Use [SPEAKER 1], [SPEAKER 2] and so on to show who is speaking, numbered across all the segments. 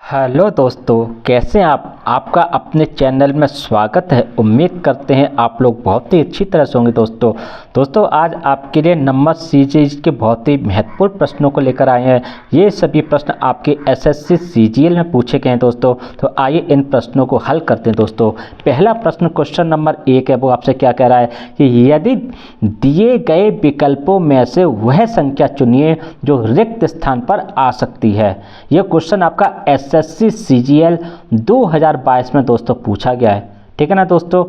[SPEAKER 1] Hello दोस्तों, कैसे हैं आप? आपका अपने चैनल में स्वागत है। उम्मीद करते हैं आप लोग बहुत ही अच्छी तरह से होंगे। दोस्तों आज आपके लिए नंबर सीरीज के बहुत ही महत्वपूर्ण प्रश्नों को लेकर आए हैं। ये सभी प्रश्न आपके एसएससी सीजीएल में पूछे गए हैं दोस्तों। तो आइए इन प्रश्नों को हल करते हैं दोस्तों। पहला प्रश्न क्वेश्चन नंबर 1 है, वो आपसे क्या कह रहा है कि यदि दिए गए विकल्पों में से वह संख्या चुनिए जो रिक्त स्थान पर आ सकती है। यह क्वेश्चन आपका एसएससी सीजीएल 2022 में दोस्तों पूछा गया है। ठीक है ना दोस्तों।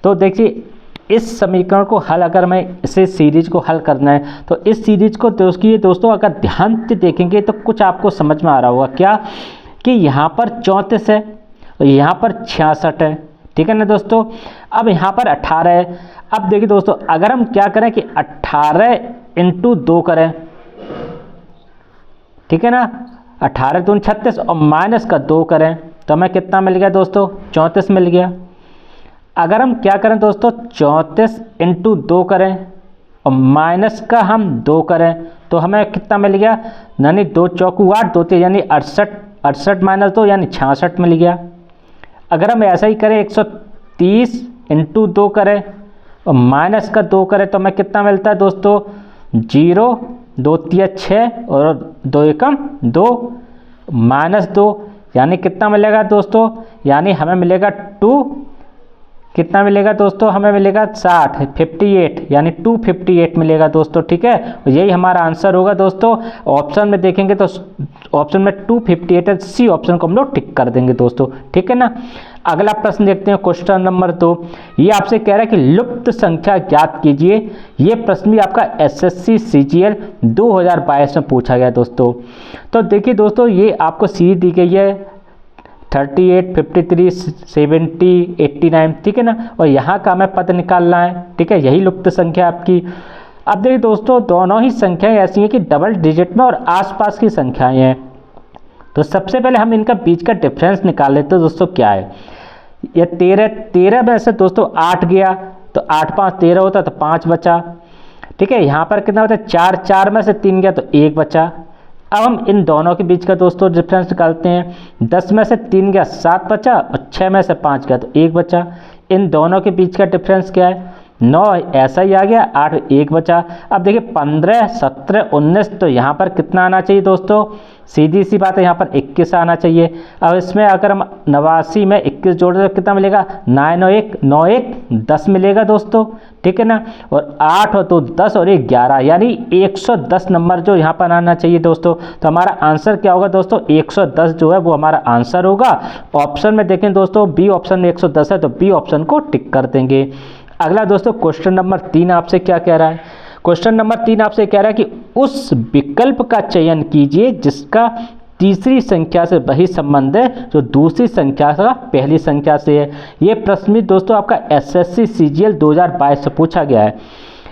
[SPEAKER 1] तो देखिए इस समीकरण को हल, अगर मैं इसे सीरीज को हल करना है तो इस सीरीज को दोस्तों अगर ध्यान से देखेंगे तो कुछ आपको समझ में आ रहा होगा क्या कि यहाँ पर 34 है और यहाँ पर 66 है। ठीक है ना दोस्तों। अब यहाँ पर 18 है। अब देखिए दोस्तों अगर हम क्या करें कि 18 × 2 करें, ठीक है ना, 18 दूनी 36 और माइनस का 2 करें तो हमें कितना मिल गया दोस्तों? 34 मिल गया। अगर हम क्या करें दोस्तों 34 × 2 करें और माइनस का हम 2 करें तो हमें कितना मिल गया? यानी 2 चौकू 8, 2 यानी 68, 68 माइनस 2 यानी 66 मिल गया। अगर हम ऐसा ही करें 130 × 2 करें और माइनस का 2 करें तो हमें कितना मिलता है दोस्तों? 0, 2 3 6 और 2 एकम 2 माइनस 2 यानी कितना मिलेगा दोस्तों? यानी हमें मिलेगा 2, कितना मिलेगा दोस्तों? हमें मिलेगा 60, 58 यानी 258 मिलेगा दोस्तों। ठीक है, यही हमारा आंसर होगा दोस्तों। ऑप्शन में देखेंगे तो ऑप्शन में 258 है, सी ऑप्शन को हम लोग टिक कर देंगे दोस्तों। ठीक है ना। अगला प्रश्न देखते हैं क्वेश्चन नंबर 2। ये आपसे कह रहा है कि लुप्त संख्या ज्ञात कीजिए। ये प्रश्न भी आपका एसएससी सीजीएल 2022 में पूछा गया दोस्तों। तो देखिए दोस्तों ये आपको सीरीज दी गई है 38, 53, 70, 89। ठीक है ना। और यहाँ का हमें पद निकालना है। ठीक है, यही लुप्त संख्या आपकी। अब देखिए दोस्तों दोनों ही संख्याएं ऐसी हैं कि डबल डिजिट में और आसपास की संख्याएं हैं। तो सबसे पहले हम इनका बीच का डिफरेंस निकाल लेते हैं दोस्तों। क्या है ये 13 में से दोस्तों 8 गया तो 8 5 13 होता तो 5 बचा। ठीक है, यहाँ पर कितना होता है? 4 में से 3 गया तो 1 बचा। अब हम इन दोनों के बीच का दोस्तों डिफरेंस निकालते हैं। 10 में से 3 गया 7 बचा और 6 में से 5 गया तो 1 बचा। इन दोनों के बीच का डिफरेंस क्या है? 9 ऐसा ही आ गया, 8 1 बचा। अब देखिए 15, 17, 19 तो यहाँ पर कितना आना चाहिए दोस्तों? सीधी सी बात है, यहाँ पर 21 आना चाहिए। अब इसमें अगर हम 89 में 21 जोड़ दें तो कितना मिलेगा? 9 9 1 10 मिलेगा दोस्तों। ठीक है ना। और 8 और 2 10 और 1 11 यानी 110 नंबर जो यहाँ पर आना चाहिए दोस्तों। तो हमारा आंसर क्या होगा दोस्तों? 110 जो है वो हमारा आंसर होगा। ऑप्शन में देखें दोस्तों बी ऑप्शन में 110 है तो बी ऑप्शन को टिक कर देंगे। अगला दोस्तों क्वेश्चन नंबर 3 आपसे क्या कह रहा है? क्वेश्चन नंबर 3 आपसे कह रहा है कि उस विकल्प का चयन कीजिए जिसका तीसरी संख्या से वही संबंध है जो दूसरी संख्या का पहली संख्या से है। ये प्रश्न भी दोस्तों आपका एसएससी सीजीएल 2022 से पूछा गया है।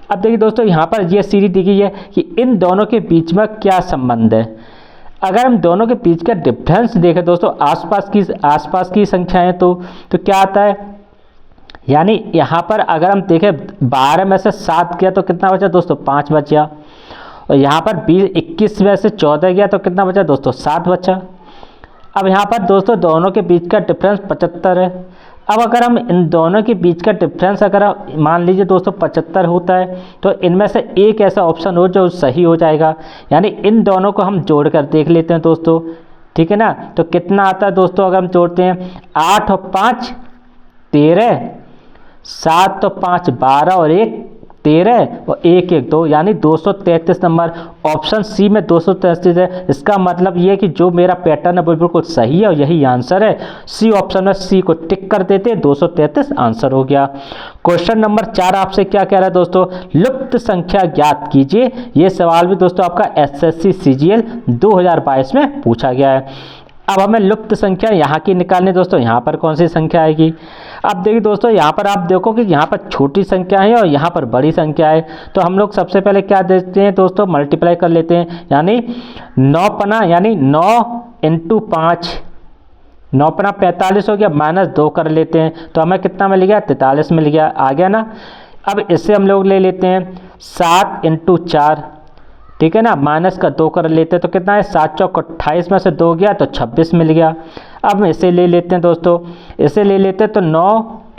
[SPEAKER 1] अब देखिए दोस्तों यहाँ पर ये सीरीज दी गई है कि इन दोनों के बीच में क्या संबंध है। अगर हम दोनों के बीच का डिफरेंस देखें दोस्तों आसपास की संख्याएं तो क्या आता है? यानी यहाँ पर अगर हम देखें 12 में से 7 गया तो कितना बचा दोस्तों? 5 बचा। और यहाँ पर 21 में से 14 गया तो कितना बचा दोस्तों? 7 बचा। अब यहाँ पर दोस्तों दोनों के बीच का डिफरेंस 75 है। अब अगर हम इन दोनों के बीच का डिफरेंस अगर मान लीजिए दोस्तों 75 होता है तो इनमें से एक ऐसा ऑप्शन हो जो सही हो जाएगा। यानी इन दोनों को हम जोड़ कर देख लेते हैं दोस्तों। ठीक है ना। तो कितना आता है दोस्तों अगर हम जोड़ते हैं? 8 और 5 13, 7 तो 5 12 और 1 13 और 1 1 2 यानी 233 नंबर। ऑप्शन सी में 233 है। इसका मतलब ये है कि जो मेरा पैटर्न है वो बिल्कुल सही है और यही आंसर है। सी ऑप्शन में सी को टिक कर देते 233 आंसर हो गया। क्वेश्चन नंबर 4 आपसे क्या कह रहा है दोस्तों? लुप्त संख्या ज्ञात कीजिए। ये सवाल भी दोस्तों आपका एसएससी सीजीएल 2022 में पूछा गया है। अब हमें लुप्त संख्या यहाँ की निकालनी दोस्तों। यहाँ पर कौन सी संख्या आएगी? अब देखिए दोस्तों यहाँ पर आप देखो कि यहाँ पर छोटी संख्या है और यहाँ पर बड़ी संख्या है। तो हम लोग सबसे पहले क्या देते हैं दोस्तों? मल्टीप्लाई कर लेते हैं। यानी 9 पना यानी 9 × 5, 9 पना 45 हो गया, माइनस 2 कर लेते हैं तो हमें कितना मिल गया? 43 मिल गया। आ गया ना। अब इससे हम लोग ले लेते हैं 7 × 4। ठीक है ना, माइनस का 2 कर लेते हैं तो कितना है, 7 चौक 28 में से 2 गया तो 26 मिल गया। अब इसे ले लेते हैं दोस्तों, इसे ले लेते हैं तो 9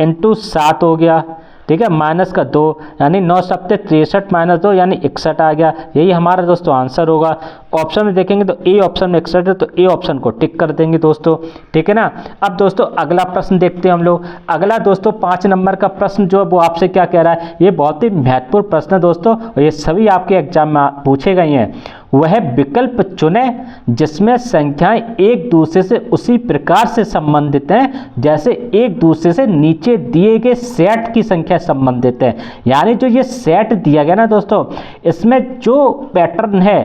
[SPEAKER 1] × 7 हो गया, ठीक है, माइनस का 2 यानी 9 सत्ते 63 माइनस 2 यानी 61 आ गया। यही हमारा दोस्तों आंसर होगा। ऑप्शन में देखेंगे तो ए ऑप्शन में 61 है तो ए ऑप्शन को टिक कर देंगे दोस्तों, ठीक है ना। अब दोस्तों अगला प्रश्न देखते हैं हम लोग। अगला दोस्तों 5 नंबर का प्रश्न जो है वो आपसे क्या कह रहा है, ये बहुत ही महत्वपूर्ण प्रश्न है दोस्तों और ये सभी आपके एग्जाम में पूछे गए हैं। वह विकल्प चुने जिसमें संख्याएं एक दूसरे से उसी प्रकार से संबंधित हैं जैसे एक दूसरे से नीचे दिए गए सेट की संख्या संबंधित है। यानी जो ये सेट दिया गया ना दोस्तों, इसमें जो पैटर्न है,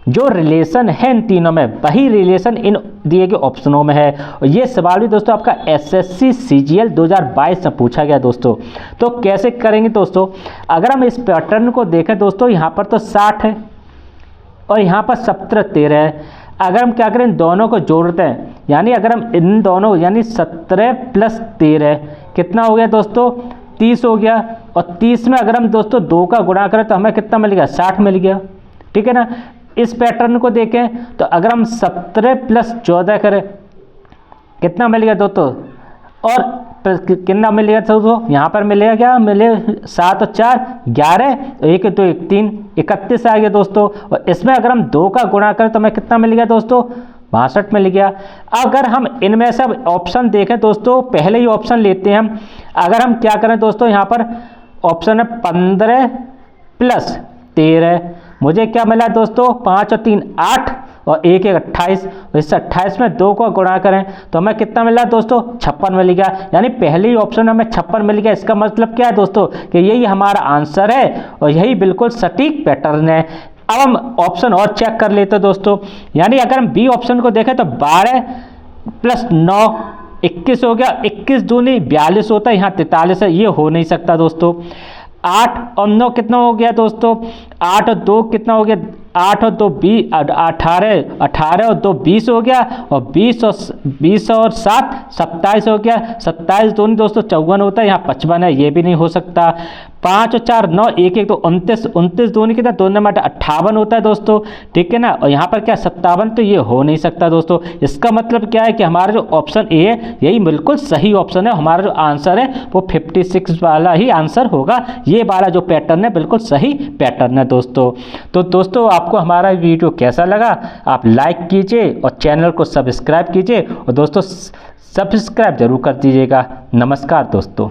[SPEAKER 1] जो रिलेशन है इन तीनों में, वही रिलेशन इन दिए गए ऑप्शनों में है। और ये सवाल भी दोस्तों आपका SSC CGL 2022 में पूछा गया दोस्तों। तो कैसे करेंगे दोस्तों, अगर हम इस पैटर्न को देखें दोस्तों, यहाँ पर तो 60 है और यहाँ पर 17 13 है। अगर हम क्या करें, इन दोनों को जोड़ते हैं, यानी अगर हम इन दोनों यानी 17 + 13 कितना हो गया दोस्तों, 30 हो गया। और 30 में अगर हम दोस्तों 2 का गुणा करें तो हमें कितना मिल गया, 60 मिल गया, ठीक है ना। इस पैटर्न को देखें तो अगर हम 17 + 14 करें कितना मिल गया दोस्तों, और कितना मिलेगा दोस्तों, यहाँ पर मिलेगा क्या, मिले 7 और 4 11, 1 2 1 3 31 आ गया दोस्तों। और इसमें अगर हम 2 का गुणा करें तो हमें कितना मिल गया दोस्तों, 62 मिल गया। अगर हम इनमें से ऑप्शन देखें दोस्तों, पहले ही ऑप्शन लेते हैं हम। अगर हम क्या करें दोस्तों, यहाँ पर ऑप्शन है 15 + 13, मुझे क्या मिला दोस्तों, 5 और 3 8 और 1 1 28। इस 28 में 2 को गुणा करें तो हमें कितना मिला दोस्तों, 56 मिल गया। यानी पहले ही ऑप्शन में हमें 56 मिल गया। इसका मतलब क्या है दोस्तों कि यही हमारा आंसर है और यही बिल्कुल सटीक पैटर्न है। अब हम ऑप्शन और चेक कर लेते हैं दोस्तों, यानी अगर हम बी ऑप्शन को देखें तो 12 + 9 21 हो गया, 21 दूनी 42 होता है, यहाँ 43 है, ये हो नहीं सकता दोस्तों। 8 और 9 कितना हो गया दोस्तों, 8 और 2 कितना हो गया, 8 और 2 20, 18 और 2 20 हो गया, और 20 और 7 27 हो गया। 27 दूनी दोस्तों 54 होता है, यहाँ 55 है, ये भी नहीं हो सकता। 5 और 4 9 1 1 तो 29 दूनी कितना, 2 नंबर 58 होता है दोस्तों, ठीक है ना। और यहाँ पर क्या 57, तो ये हो नहीं सकता दोस्तों। इसका मतलब क्या है कि हमारा जो ऑप्शन ए है यही बिल्कुल सही ऑप्शन है। हमारा जो आंसर है वो 56 वाला ही आंसर होगा। ये वाला जो पैटर्न है बिल्कुल सही पैटर्न है दोस्तों। तो दोस्तों आपको हमारा वीडियो कैसा लगा, आप लाइक कीजिए और चैनल को सब्सक्राइब कीजिए, और दोस्तों सब्सक्राइब जरूर कर दीजिएगा। नमस्कार दोस्तों।